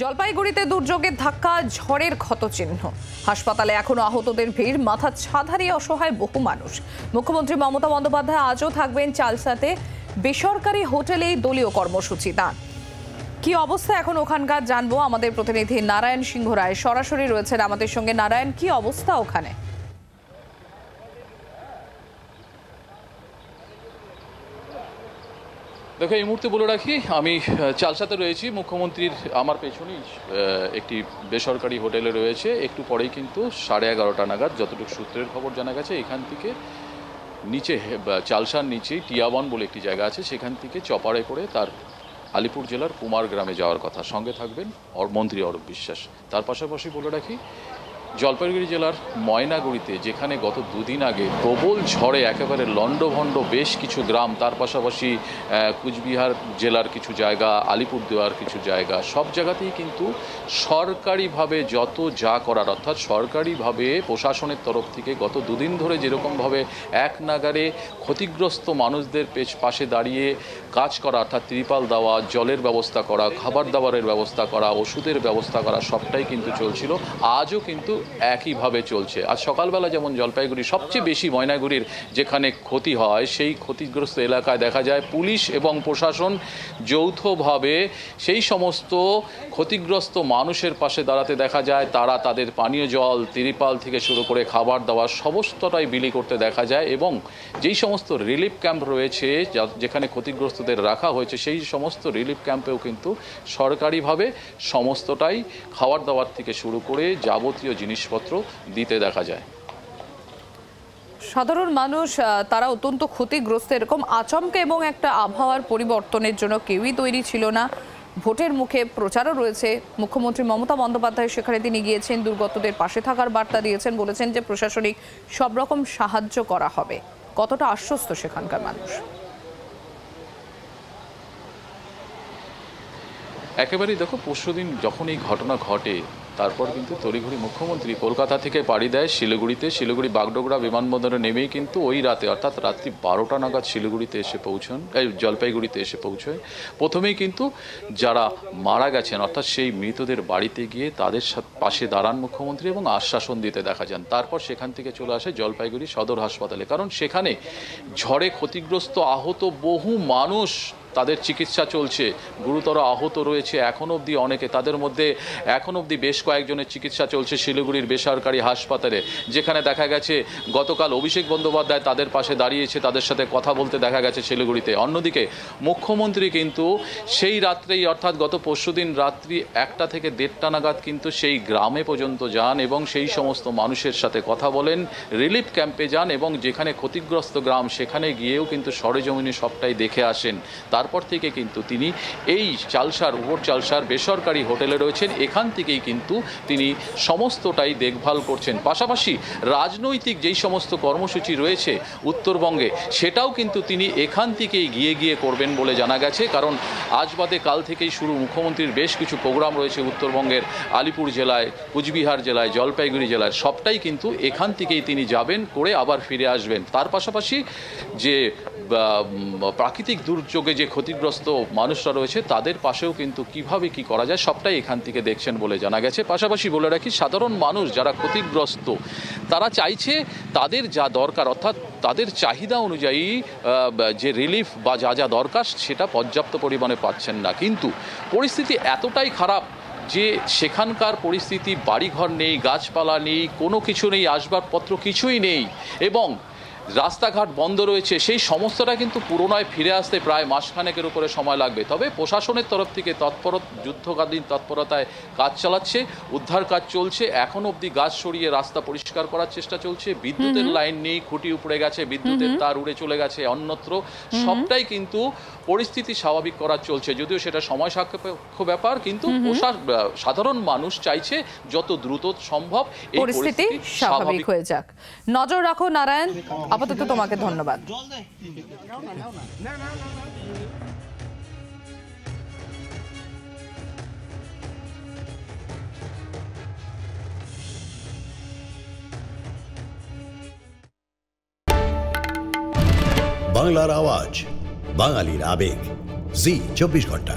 জলপাইগুড়িতে দুর্যোগের ধাক্কা, ঝড়ের ক্ষতচিহ্ন। হাসপাতালে এখনো আহতদের ভিড়, মাথা ছাধারি অসহায় বহু মানুষ। মুখ্যমন্ত্রী মমতা বন্দ্যোপাধ্যায় আজও থাকবেন চালসাতে, বেসরকারি হোটেলেই দলীয় কর্মসূচি দান। কি অবস্থা এখন ওখানকার জানবো আমাদের প্রতিনিধি নারায়ণ সিংহ রায় সরাসরি রয়েছেন আমাদের সঙ্গে। নারায়ণ, কি অবস্থা ওখানে? দেখো, এই মুহূর্তে বলে রাখি আমি চালসাতে রয়েছি। মুখ্যমন্ত্রীর আমার পেছনেই একটি বেসরকারি হোটেলে রয়েছে। একটু পরেই কিন্তু 11:30 নাগাদ, যতটুকু সূত্রের খবর জানা গেছে, এখান থেকে নিচে চালসার নিচেই টিয়াবন বলে একটি জায়গা আছে, সেখান থেকে চপারে করে তার আলিপুর জেলার কুমার গ্রামে যাওয়ার কথা। সঙ্গে থাকবেন মন্ত্রী অরূপ বিশ্বাস। তার পাশাপাশি বলে রাখি, জলপাইগুড়ি জেলার ময়নাগুড়িতে, যেখানে গত দুদিন আগে প্রবল ঝড়ে একেবারে লণ্ডভণ্ড বেশ কিছু গ্রাম, তার পাশাপাশি কুচবিহার জেলার কিছু জায়গা, আলিপুরদুয়ার কিছু জায়গা, সব জায়গাতেই কিন্তু সরকারিভাবে যত যা করার, অর্থাৎ সরকারিভাবে প্রশাসনের তরফ থেকে গত দুদিন ধরে যেরকমভাবে এক নাগারে ক্ষতিগ্রস্ত মানুষদের পাশে দাঁড়িয়ে কাজ করা, অর্থাৎ ত্রিপাল দেওয়া, জলের ব্যবস্থা করা, খাবার দাবারের ব্যবস্থা করা, ওষুধের ব্যবস্থা করা, সবটাই কিন্তু চলছিল। আজও কিন্তু একইভাবে চলছে। আজ সকালবেলা যেমন জলপাইগুড়ি, সবচেয়ে বেশি ময়নাগুড়ির যেখানে ক্ষতি হয়, সেই ক্ষতিগ্রস্ত এলাকায় দেখা যায় পুলিশ এবং প্রশাসন যৌথভাবে সেই সমস্ত ক্ষতিগ্রস্ত মানুষের পাশে দাঁড়াতে দেখা যায়। তারা তাদের পানীয় জল, ত্রিপাল থেকে শুরু করে খাবার দাবার সমস্তটাই বিলি করতে দেখা যায়। এবং যেই সমস্ত রিলিফ ক্যাম্প রয়েছে, যেখানে ক্ষতিগ্রস্তদের রাখা হয়েছে, সেই সমস্ত রিলিফ ক্যাম্পেও কিন্তু সরকারিভাবে সমস্তটাই খাবার দাবার থেকে শুরু করে যাবতীয় জিনিসপত্র দিতে দেখা যায়। সাধারণ মানুষ তারা অত্যন্ত ক্ষতিগ্রস্ত। এরকম আচমকা এবং একটা আবহাওয়ার পরিবর্তনের জন্য কেউই তৈরি ছিল না। ভোটের মুখে প্রচারও রয়েছে। মুখ্যমন্ত্রী মমতা বন্দ্যোপাধ্যায় সেখানে তিনি গিয়েছেন, দুর্গতদের পাশে থাকার বার্তা দিয়েছেন, বলেছেন যে প্রশাসনিক সব রকম সাহায্য করা হবে। কতটা আশ্বস্ত সেখানকার মানুষ? একেবারেই দেখো, পরশুদিন যখন এই ঘটনা ঘটে, তারপর কিন্তু তড়িঘড়ি মুখ্যমন্ত্রী কলকাতা থেকে পাড়ি দেয় শিলিগুড়িতে। শিলিগুড়ি বাগডোগরা বিমানবন্দরে নেমেই কিন্তু ওই রাতে, অর্থাৎ রাত্রি 12টা নাগাদ শিলিগুড়িতে এসে পৌঁছন, জলপাইগুড়িতে এসে পৌঁছয়। প্রথমেই কিন্তু যারা মারা গেছেন, অর্থাৎ সেই মৃতদের বাড়িতে গিয়ে তাদের পাশে দাঁড়ান মুখ্যমন্ত্রী এবং আশ্বাসন দিতে দেখা যান। তারপর সেখান থেকে চলে আসে জলপাইগুড়ি সদর হাসপাতালে, কারণ সেখানে ঝড়ে ক্ষতিগ্রস্ত আহত বহু মানুষ, তাদের চিকিৎসা চলছে। গুরুতর আহত রয়েছে এখনও অবধি অনেকে, তাদের মধ্যে এখন অবধি বেশ কয়েকজনের চিকিৎসা চলছে শিলিগুড়ির বেসরকারি হাসপাতালে, যেখানে দেখা গেছে গতকাল অভিষেক বন্দ্যোপাধ্যায় তাদের পাশে দাঁড়িয়েছে, তাদের সাথে কথা বলতে দেখা গেছে শিলিগুড়িতে। অন্যদিকে মুখ্যমন্ত্রী কিন্তু সেই রাত্রেই, অর্থাৎ গত পরশুদিন রাত্রি 1টা থেকে 1:30 নাগাদ কিন্তু সেই গ্রামে পর্যন্ত যান এবং সেই সমস্ত মানুষের সাথে কথা বলেন, রিলিফ ক্যাম্পে যান এবং যেখানে ক্ষতিগ্রস্ত গ্রাম সেখানে গিয়েও কিন্তু সরেজমিনে সবটাই দেখে আসেন। তারপর থেকে কিন্তু তিনি এই চালসার, উপর চালসার বেসরকারি হোটেলে রয়েছেন। এখান থেকেই কিন্তু তিনি সমস্তটাই দেখভাল করছেন। পাশাপাশি রাজনৈতিক যেই সমস্ত কর্মসূচি রয়েছে উত্তরবঙ্গে, সেটাও কিন্তু তিনি এখান থেকেই গিয়ে করবেন বলে জানা গেছে। কারণ আজ বাদে কাল থেকেই শুরু মুখ্যমন্ত্রীর বেশ কিছু প্রোগ্রাম রয়েছে উত্তরবঙ্গের আলিপুর জেলায়, কুচবিহার জেলায়, জলপাইগুড়ি জেলায়, সবটাই কিন্তু এখান থেকেই তিনি যাবেন, করে আবার ফিরে আসবেন। তার পাশাপাশি যে প্রাকৃতিক দুর্যোগে যে ক্ষতিগ্রস্ত মানুষরা রয়েছে, তাদের পাশেও কিন্তু কিভাবে কি করা যায় সবটাই এখান থেকে দেখছেন বলে জানা গেছে। পাশাপাশি বলে রাখি, সাধারণ মানুষ যারা ক্ষতিগ্রস্ত, তারা চাইছে তাদের যা দরকার, অর্থাৎ তাদের চাহিদা অনুযায়ী যে রিলিফ বা যা যা দরকার সেটা পর্যাপ্ত পরিমাণে পাচ্ছেন না। কিন্তু পরিস্থিতি এতটাই খারাপ যে সেখানকার পরিস্থিতি, বাড়িঘর নেই, গাছপালা নেই, কোনো কিছু নেই, আসবাবপত্র কিছুই নেই এবং রাস্তাঘাট বন্ধ রয়েছে। সেই সমস্যাটা কিন্তু পুরোনায় ফিরে আসতে প্রায় মাসখানেকের উপরে সময় লাগবে। তবে প্রশাসনের তরফ থেকে যুদ্ধকালীন তৎপরতায় কাজ চালাচ্ছে, উদ্ধার কাজ চলছে। এখন অবধি গাছ সরিয়ে রাস্তা পরিষ্কার করার চেষ্টা চলছে। বিদ্যুতের লাইন নেই, খুঁটি উপড়ে গেছে, বিদ্যুতের তার উড়ে চলে গেছে অন্যত্র। সবটাই কিন্তু পরিস্থিতি স্বাভাবিক করার চলছে, যদিও সেটা সময় সাপেক্ষ ব্যাপার। কিন্তু সাধারণ মানুষ চাইছে যত দ্রুত সম্ভব এই পরিস্থিতি স্বাভাবিক হয়ে যাক। নজর রাখো নারায়ণ, আপাতত তোমাকে ধন্যবাদ। বাংলার আওয়াজ, বাঙালির আবেগ, জি 24 ঘন্টা।